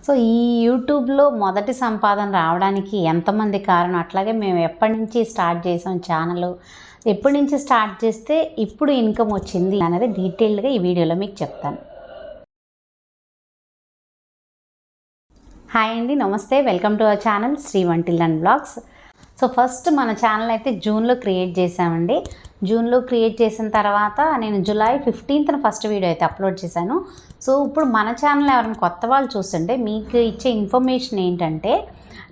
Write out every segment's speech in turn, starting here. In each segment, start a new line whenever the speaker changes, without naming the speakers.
So ఈ యూట్యూబ్లో మొదటి సంపాదన రావడానికి ఎంతమంది కారణం, అట్లాగే మేము ఎప్పటి నుంచి స్టార్ట్ చేసాం ఛానల్, ఎప్పటి నుంచి స్టార్ట్ చేస్తే ఇప్పుడు ఇన్కమ్ వచ్చింది అనేది డీటెయిల్డ్గా ఈ వీడియోలో మీకు చెప్తాను. హాయ్ అండి, నమస్తే, వెల్కమ్ టు అవర్ ఛానల్ శ్రీ వంటిల్ అండ్ బ్లాగ్స్. సో ఫస్ట్ మన ఛానల్ అయితే జూన్లో క్రియేట్ చేసామండి. జూన్లో క్రియేట్ చేసిన తర్వాత నేను జూలై 15th ఫస్ట్ వీడియో అయితే అప్లోడ్ చేశాను. సో ఇప్పుడు మన ఛానల్ ఎవరైనా కొత్త వాళ్ళు చూస్తుంటే మీకు ఇచ్చే ఇన్ఫర్మేషన్ ఏంటంటే,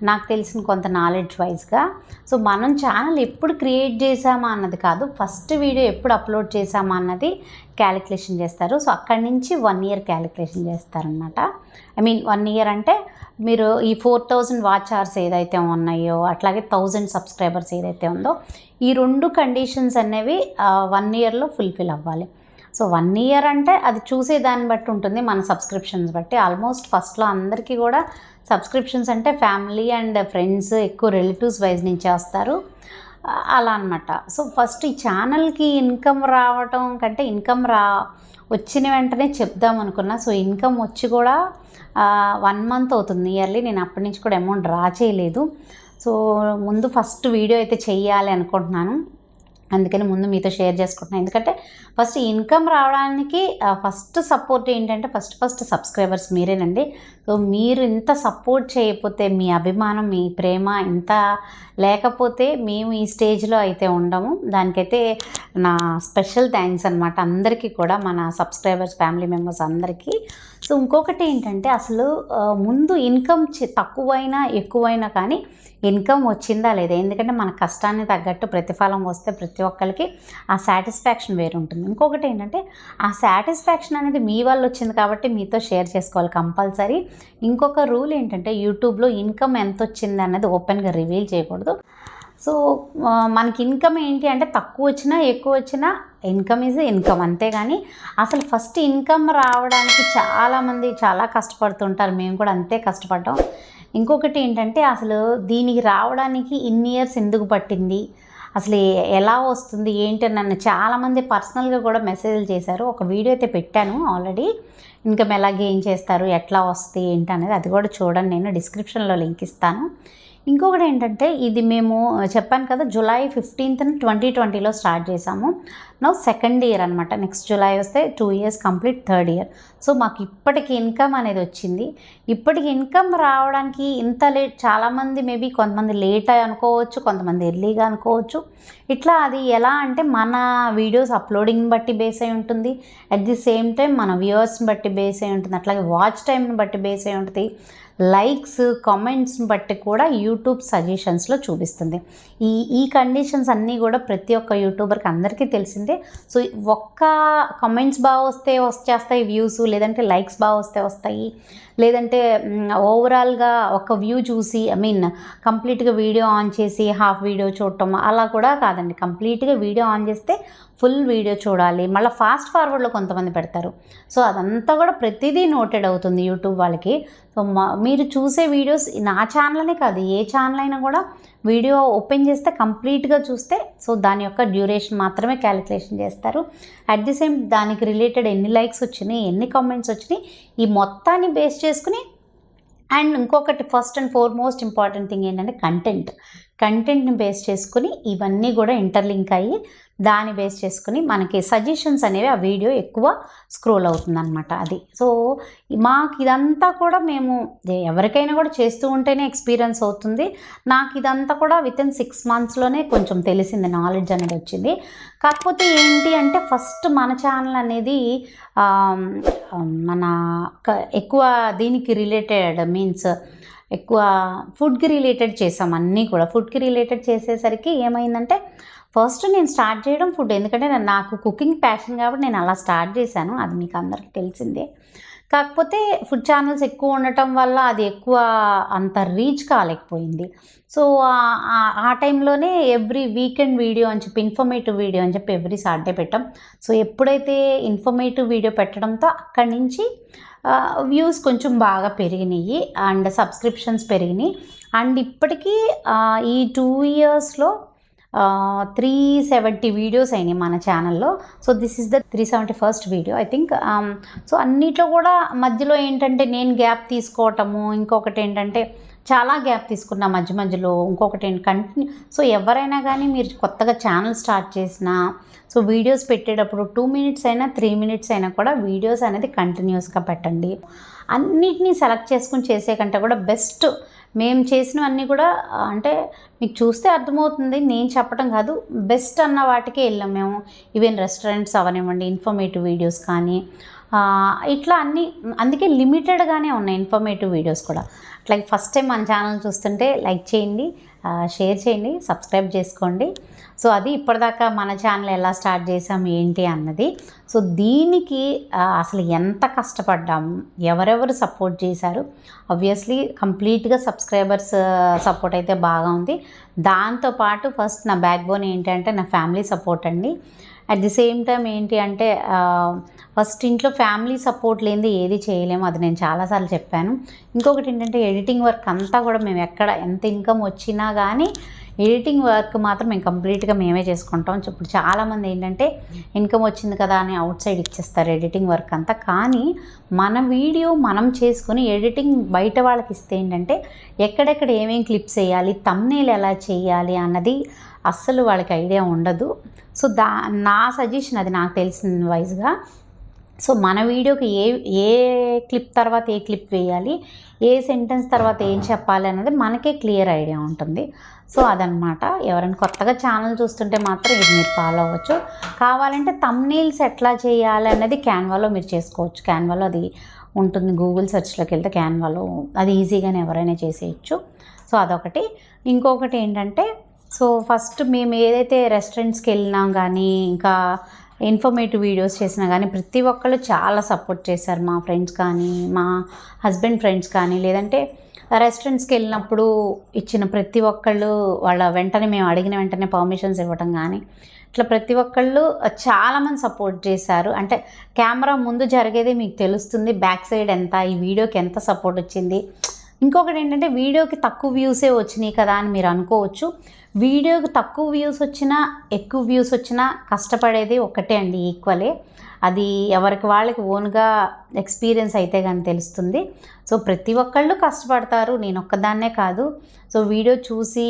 నాకు తెలిసిన కొంత నాలెడ్జ్ వైజ్గా, సో మనం ఛానల్ ఎప్పుడు క్రియేట్ చేసామా అన్నది కాదు, ఫస్ట్ వీడియో ఎప్పుడు అప్లోడ్ చేసామా అన్నది క్యాలిక్యులేషన్ చేస్తారు. సో అక్కడి నుంచి 1 year క్యాలిక్యులేషన్ చేస్తారనమాట. ఐ మీన్ 1 year అంటే మీరు ఈ 4000 వాచ్ అవర్స్ ఏదైతే ఉన్నాయో, అట్లాగే 1000 సబ్స్క్రైబర్స్ ఏదైతే ఉందో, ఈ 2 కండిషన్స్ అనేవి 1 yearలో ఫుల్ఫిల్ అవ్వాలి. సో 1 year అంటే అది చూసే దాన్ని బట్టి ఉంటుంది, మన సబ్స్క్రిప్షన్స్ బట్టి. ఆల్మోస్ట్ ఫస్ట్లో అందరికీ కూడా సబ్స్క్రిప్షన్స్ అంటే ఫ్యామిలీ అండ్ ఫ్రెండ్స్, ఎక్కువ రిలేటివ్స్ వైజ్ నుంచి వస్తారు అలా అనమాట. సో ఫస్ట్ ఈ ఛానల్కి ఇన్కమ్ రావటం కంటే వచ్చిన వెంటనే చెప్దాం అనుకున్నా. సో ఇన్కమ్ వచ్చి కూడా 1 month అవుతుంది నియర్లీ. నేను అప్పటి నుంచి కూడా అమౌంట్ డ్రా చేయలేదు. సో ముందు ఫస్ట్ వీడియో అయితే చెయ్యాలి అనుకుంటున్నాను, అందుకని ముందు మీతో షేర్ చేసుకుంటున్నాను. ఎందుకంటే ఫస్ట్ ఇన్కమ్ రావడానికి ఫస్ట్ సపోర్ట్ ఏంటంటే ఫస్ట్ సబ్స్క్రైబర్స్ మీరేనండి. సో మీరు ఇంత సపోర్ట్ చేయకపోతే, మీ అభిమానం, మీ ప్రేమ ఇంత లేకపోతే మేము ఈ స్టేజ్లో అయితే ఉండము. దానికైతే నా స్పెషల్ థ్యాంక్స్ అనమాట అందరికీ కూడా, మన సబ్స్క్రైబర్స్, ఫ్యామిలీ మెంబర్స్ అందరికీ. సో ఇంకొకటి ఏంటంటే, అసలు ముందు ఇన్కమ్ తక్కువైనా ఎక్కువైనా కానీ ఇన్కమ్ వచ్చిందా లేదా, ఎందుకంటే మన కష్టాన్ని తగ్గట్టు ప్రతిఫలం వస్తే ప్రతి ఒక్కరికి ఆ సాటిస్ఫాక్షన్ వేరు ఉంటుంది. ఇంకొకటి ఏంటంటే, ఆ సాటిస్ఫాక్షన్ అనేది మీ వల్ల వచ్చింది కాబట్టి మీతో షేర్ చేసుకోవాలి కంపల్సరీ. ఇంకొక రూల్ ఏంటంటే, యూట్యూబ్లో ఇన్కమ్ ఎంత వచ్చింది అన్నది ఓపెన్గా రివీల్ చేయకూడదు. సో మనకి ఇన్కమ్ ఏంటి అంటే, తక్కువ వచ్చినా ఎక్కువ వచ్చినా ఇన్కమ్ ఈజ్ ఇన్కమ్, అంతేగాని అసలు ఫస్ట్ ఇన్కమ్ రావడానికి చాలామంది చాలా కష్టపడుతుంటారు. మేము కూడా అంతే కష్టపడ్డాం. ఇంకొకటి ఏంటంటే, అసలు దీనికి రావడానికి ఇన్ని ఇయర్స్ ఎందుకు పట్టింది, అసలు ఎలా వస్తుంది ఏంటి, నన్ను చాలామంది పర్సనల్గా కూడా మెసేజ్లు చేశారు. ఒక వీడియో అయితే పెట్టాను ఆల్రెడీ, ఇన్కమ్ ఎలా గెయిన్ చేస్తారు, ఎట్లా వస్తుంది ఏంటి అనేది, అది కూడా చూడండి, నేను డిస్క్రిప్షన్లో లింక్ ఇస్తాను. ఇంకొకటి ఏంటంటే, ఇది మేము చెప్పాను కదా జూలై 15th 2020లో స్టార్ట్ చేసాము. నౌ 2nd year అనమాట. నెక్స్ట్ జూలై వస్తే 2 years complete, 3rd year. So మాకు ఇప్పటికి ఇన్కమ్ అనేది వచ్చింది. ఇప్పటికి ఇన్కమ్ రావడానికి ఇంత లేట్, చాలామంది మేబీ కొంతమంది లేట్ అనుకోవచ్చు, కొంతమంది ఎర్లీగా అనుకోవచ్చు. ఇట్లా అది ఎలా అంటే, మన వీడియోస్ అప్లోడింగ్ని బట్టి బేస్ అయి ఉంటుంది, అట్ ది సేమ్ టైం మన వ్యూవర్స్ని బట్టి బేస్ అయి ఉంటుంది, అట్లాగే వాచ్ టైంని బట్టి బేస్ అయి ఉంటుంది, లైక్స్, కామెంట్స్ని బట్టి కూడా యూట్యూబ్ సజెషన్స్లో చూపిస్తుంది. ఈ కండిషన్స్ అన్నీ కూడా ప్రతి ఒక్క యూట్యూబర్కి అందరికీ తెలిసిందే. సో ఒక్క కామెంట్స్ బాగా వస్తే వచ్చేస్తాయి వ్యూస్, లేదంటే లైక్స్ బాగా వస్తే వస్తాయి, లేదంటే ఓవరాల్గా ఒక వ్యూ చూసి, ఐ మీన్ కంప్లీట్గా వీడియో ఆన్ చేసి హాఫ్ వీడియో చూడటం అలా కూడా కాదండి. కంప్లీట్గా వీడియో ఆన్ చేస్తే ఫుల్ వీడియో చూడాలి. మళ్ళీ ఫాస్ట్ ఫార్వర్డ్లో కొంతమంది పెడతారు. సో అదంతా కూడా ప్రతిదీ నోటెడ్ అవుతుంది యూట్యూబ్ వాళ్ళకి. సో మీరు చూసే వీడియోస్ నా ఛానల్నే కాదు, ఏ ఛానల్ అయినా కూడా వీడియో ఓపెన్ చేస్తే కంప్లీట్గా చూస్తే, సో దాని యొక్క డ్యూరేషన్ మాత్రమే క్యాలిక్యులేషన్ చేస్తారు. అట్ ది సేమ్ దానికి రిలేటెడ్ ఎన్ని లైక్స్ వచ్చినాయి, ఎన్ని కామెంట్స్ వచ్చినాయి, ఈ మొత్తాన్ని బేస్ చేసుకుని. అండ్ ఇంకొకటి first and foremost important thing ఏంటంటే, కంటెంట్ని బేస్ చేసుకుని ఇవన్నీ కూడా ఇంటర్లింక్ అయ్యి, దాన్ని బేస్ చేసుకుని మనకి సజెషన్స్ అనేవి ఆ వీడియో ఎక్కువ స్క్రోల్ అవుతుంది అనమాట. అది సో మాకు ఇదంతా కూడా మేము ఎవరికైనా కూడా చేస్తూ ఉంటేనే ఎక్స్పీరియన్స్ అవుతుంది. నాకు ఇదంతా కూడా వితిన్ 6 monthsలోనే కొంచెం తెలిసింది, నాలెడ్జ్ అనేది వచ్చింది. కాకపోతే ఏంటి అంటే, ఫస్ట్ మన ఛానల్ అనేది మన ఎక్కువ దీనికి రిలేటెడ్, మీన్స్ ఎక్కువ ఫుడ్కి రిలేటెడ్ చేసాం. అన్నీ కూడా ఫుడ్కి రిలేటెడ్ చేసేసరికి ఏమైందంటే, ఫస్ట్ నేను స్టార్ట్ చేయడం ఫుడ్, ఎందుకంటే నాకు కుకింగ్ ప్యాషన్ కాబట్టి నేను అలా స్టార్ట్ చేశాను, అది మీకు అందరికీ తెలిసిందే. కాకపోతే ఫుడ్ ఛానల్స్ ఎక్కువ ఉండటం వల్ల అది ఎక్కువ అంత రీచ్ కాలేకపోయింది. సో ఆ టైంలోనే ఎవ్రీ వీకెండ్ వీడియో అని చెప్పి, ఇన్ఫర్మేటివ్ వీడియో అని చెప్పి ఎవ్రీ సాటర్డే పెట్టాం. సో ఎప్పుడైతే ఇన్ఫర్మేటివ్ వీడియో పెట్టడంతో అక్కడి నుంచి వ్యూస్ కొంచెం బాగా పెరిగినాయి అండ్ సబ్స్క్రిప్షన్స్ పెరిగినాయి. అండ్ ఇప్పటికీ ఈ 2 yearsలో 370 వీడియోస్ అయినాయి మన ఛానల్లో. So this is the 371st video I think. So అన్నిట్లో కూడా మధ్యలో ఏంటంటే నేను గ్యాప్ తీసుకోవటము, ఇంకొకటి ఏంటంటే చాలా గ్యాప్ తీసుకున్నా మధ్య మధ్యలో, ఇంకొకటి ఏంటి కంటిన్యూ. సో ఎవరైనా కానీ మీరు కొత్తగా ఛానల్ స్టార్ట్ చేసినా, సో వీడియోస్ పెట్టేటప్పుడు 2 మినిట్స్ అయినా 3 మినిట్స్ అయినా కూడా వీడియోస్ అనేది కంటిన్యూస్గా పెట్టండి. అన్నిటినీ సెలెక్ట్ చేసుకుని చేసే కంటే కూడా బెస్ట్ మేము చేసినవన్నీ కూడా అంటే మీకు చూస్తే అర్థమవుతుంది, నేను చెప్పడం కాదు, బెస్ట్ అన్న వాటికే వెళ్ళాం మేము. ఈవెన్ రెస్టారెంట్స్ అవనివ్వండి, ఇన్ఫర్మేటివ్ వీడియోస్ కానీ ఇట్లా అన్నీ. అందుకే లిమిటెడ్గానే ఉన్నాయి ఇన్ఫర్మేటివ్ వీడియోస్ కూడా. అట్లాగే ఫస్ట్ టైం మన ఛానల్ చూస్తుంటే లైక్ చేయండి, షేర్ చేయండి, సబ్స్క్రైబ్ చేసుకోండి. సో అది ఇప్పటిదాకా మన ఛానల్ ఎలా స్టార్ట్ చేసాం ఏంటి అన్నది. సో దీనికి అసలు ఎంత కష్టపడ్డాము, ఎవరెవరు సపోర్ట్ చేశారు. ఆబ్వియస్లీ కంప్లీట్గా సబ్స్క్రైబర్స్ సపోర్ట్ అయితే బాగా ఉంది. దాంతోపాటు ఫస్ట్ నా బ్యాక్ బోన్ ఏంటంటే నా ఫ్యామిలీ సపోర్ట్ అండి. అట్ ది సేమ్ టైం ఏంటి అంటే ఫస్ట్ ఇంట్లో ఫ్యామిలీ సపోర్ట్ లేనిది ఏది చేయలేము, అది నేను చాలాసార్లు చెప్పాను. ఇంకొకటి ఏంటంటే ఎడిటింగ్ వర్క్ అంతా కూడా మేము ఎక్కడ ఎంత ఇన్కమ్ వచ్చినా కానీ ఎడిటింగ్ వర్క్ మాత్రం మేము కంప్లీట్గా మేమే చేసుకుంటాం. ఇప్పుడు చాలామంది ఏంటంటే ఇన్కమ్ వచ్చింది కదా అని అవుట్ సైడ్ ఇచ్చేస్తారు ఎడిటింగ్ వర్క్ అంతా. కానీ మన వీడియో మనం చేసుకుని ఎడిటింగ్ బయట వాళ్ళకి ఇస్తే ఏంటంటే ఎక్కడెక్కడ ఏమేమి క్లిప్స్ వేయాలి, థంబ్నెయిల్ ఎలా చేయాలి అన్నది అస్సలు వాళ్ళకి ఐడియా ఉండదు. సో నా సజెషన్ అది, నాకు తెలిసిన వైజ్గా. సో మన వీడియోకి ఏ క్లిప్ తర్వాత ఏ క్లిప్ వేయాలి, ఏ సెంటెన్స్ తర్వాత ఏం చెప్పాలి అన్నది మనకే క్లియర్ ఐడియా ఉంటుంది. సో అదనమాట. ఎవరైనా కొత్తగా ఛానల్ చూస్తుంటే మాత్రం ఇది మీరు ఫాలో అవ్వచ్చు. కావాలంటే థంబ్నెయిల్స్ ఎట్లా చేయాలి అన్నది క్యాన్వాలో మీరు చేసుకోవచ్చు. క్యాన్వాలో అది ఉంటుంది, గూగుల్ సెర్చ్లోకి వెళ్తే క్యాన్వాలో అది ఈజీగానే ఎవరైనా చేసేయచ్చు. సో అదొకటి. ఇంకొకటి ఏంటంటే సో ఫస్ట్ మేము ఏదైతే రెస్టారెంట్స్కి వెళ్ళినాం కానీ ఇంకా ఇన్ఫర్మేటివ్ వీడియోస్ చేసినా కానీ ప్రతి ఒక్కళ్ళు చాలా సపోర్ట్ చేశారు. మా ఫ్రెండ్స్ కానీ, మా హస్బెండ్ ఫ్రెండ్స్ కానీ, లేదంటే రెస్టారెంట్స్కి వెళ్ళినప్పుడు ఇచ్చిన ప్రతి ఒక్కళ్ళు వాళ్ళ వెంటనే మేము అడిగిన వెంటనే పర్మిషన్స్ ఇవ్వటం కానీ ఇట్లా ప్రతి ఒక్కళ్ళు చాలామంది సపోర్ట్ చేశారు. అంటే కెమెరా ముందు జరిగేది మీకు తెలుస్తుంది, బ్యాక్ సైడ్ ఎంత, ఈ వీడియోకి ఎంత సపోర్ట్ వచ్చింది. ఇంకొకటి ఏంటంటే వీడియోకి తక్కువ వ్యూసే వచ్చినాయి కదా అని మీరు అనుకోవచ్చు. వీడియోకి తక్కువ వ్యూస్ వచ్చినా ఎక్కువ వ్యూస్ వచ్చినా కష్టపడేది ఒకటే అండి, ఈక్వలే. అది ఎవరికి వాళ్ళకి ఓన్గా ఎక్స్పీరియన్స్ అయితే కానీ తెలుస్తుంది. సో ప్రతి ఒక్కళ్ళు కష్టపడతారు, నేను ఒక్కదాన్నే కాదు. సో వీడియో చూసి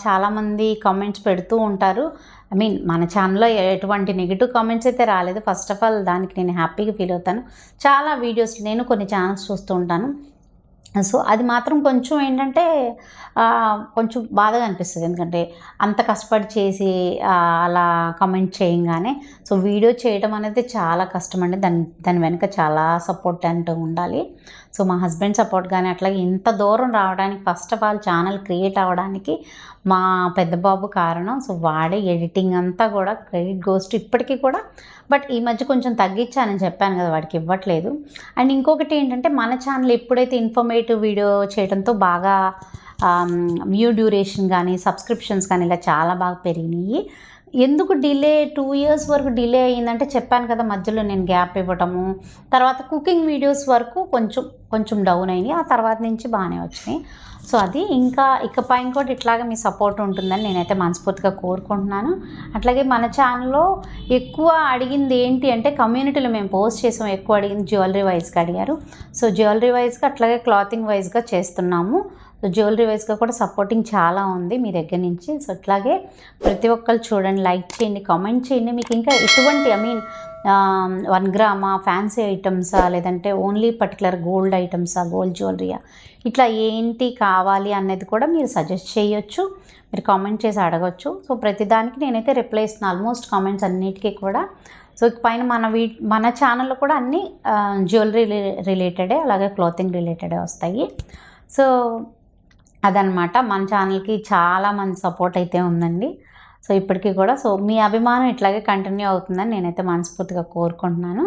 చాలామంది కామెంట్స్ పెడుతూ ఉంటారు. ఐ మీన్ మన ఛానల్లో ఎటువంటి నెగిటివ్ కామెంట్స్ అయితే రాలేదు. ఫస్ట్ ఆఫ్ ఆల్ దానికి నేను హ్యాపీగా ఫీల్ అవుతాను. చాలా వీడియోస్ నేను కొన్ని ఛానల్స్ చూస్తూ ఉంటాను. సో అది మాత్రం కొంచెం ఏంటంటే కొంచెం బాధగా అనిపిస్తుంది. ఎందుకంటే అంత కష్టపడి చేసి అలా కమెంట్ చేయంగానే. సో వీడియో చేయడం అనేది చాలా కష్టం అండి. దాని వెనుక చాలా సపోర్ట్ అంటూ ఉండాలి. సో మా హస్బెండ్ సపోర్ట్ కానీ అట్లాగే ఇంత దూరం రావడానికి first of all channel create అవ్వడానికి మా పెద్ద బాబు కారణం. సో వాడే ఎడిటింగ్ అంతా కూడా క్రెడిట్ గోస్ టు ఇప్పటికీ కూడా. బట్ ఈ మధ్య కొంచెం తగ్గించానని చెప్పాను కదా, వాడికి ఇవ్వట్లేదు. అండ్ ఇంకొకటి ఏంటంటే మన ఛానల్ ఎప్పుడైతే ఇన్ఫర్మేటివ్ వీడియో చేయడంతో బాగా వ్యూ డ్యూరేషన్ కానీ సబ్స్క్రిప్షన్స్ కానీ ఇలా చాలా బాగా పెరిగినాయి. ఎందుకు డిలే 2 ఇయర్స్ వరకు డిలే అయ్యిందంటే చెప్పాను కదా, మధ్యలో నేను గ్యాప్ ఇవ్వటము, తర్వాత కుకింగ్ వీడియోస్ వరకు కొంచెం డౌన్ అయినాయి. ఆ తర్వాత నుంచి బాగానే వచ్చినాయి. సో అది ఇకపై ఇంకోటి ఇట్లాగే మీ సపోర్ట్ ఉంటుందని నేనైతే మనస్ఫూర్తిగా కోరుకుంటున్నాను. అట్లాగే మన ఛానల్లో ఎక్కువ అడిగింది ఏంటి అంటే కమ్యూనిటీలో మేము పోస్ట్ చేసాం, ఎక్కువ అడిగింది జ్యువెలరీ వైజ్గా అడిగారు. సో జ్యువెలరీ వైజ్గా అట్లాగే క్లాతింగ్ వైజ్గా చేస్తున్నాము. సో జ్యువెలరీ వైజ్గా కూడా సపోర్టింగ్ చాలా ఉంది మీ దగ్గర నుంచి. సో అట్లాగే ప్రతి ఒక్కరు చూడండి, లైక్ చేయండి, కామెంట్ చేయండి. మీకు ఇంకా ఎటువంటి 1 గ్రామా, ఫ్యాన్సీ ఐటమ్సా, లేదంటే ఓన్లీ పర్టికులర్ గోల్డ్ ఐటమ్సా, గోల్డ్ జ్యువెలరీయా, ఇట్లా ఏంటి కావాలి అనేది కూడా మీరు సజెస్ట్ చేయొచ్చు, మీరు కామెంట్ చేసి అడగచ్చు. సో ప్రతిదానికి నేనైతే రిప్లై ఇస్తున్నాను, ఆల్మోస్ట్ కామెంట్స్ అన్నిటికీ కూడా. సో పైన మన ఛానల్లో కూడా అన్నీ జ్యువెలరీ రిలేటెడే, అలాగే క్లాతింగ్ రిలేటెడే వస్తాయి. సో అదనమాట. మన ఛానల్కి చాలామంది సపోర్ట్ అయితే ఉందండి. సో ఇప్పటికీ కూడా సో మీ అభిమానం ఇట్లాగే కంటిన్యూ అవుతుందని నేనైతే మనస్ఫూర్తిగా కోరుకుంటున్నాను.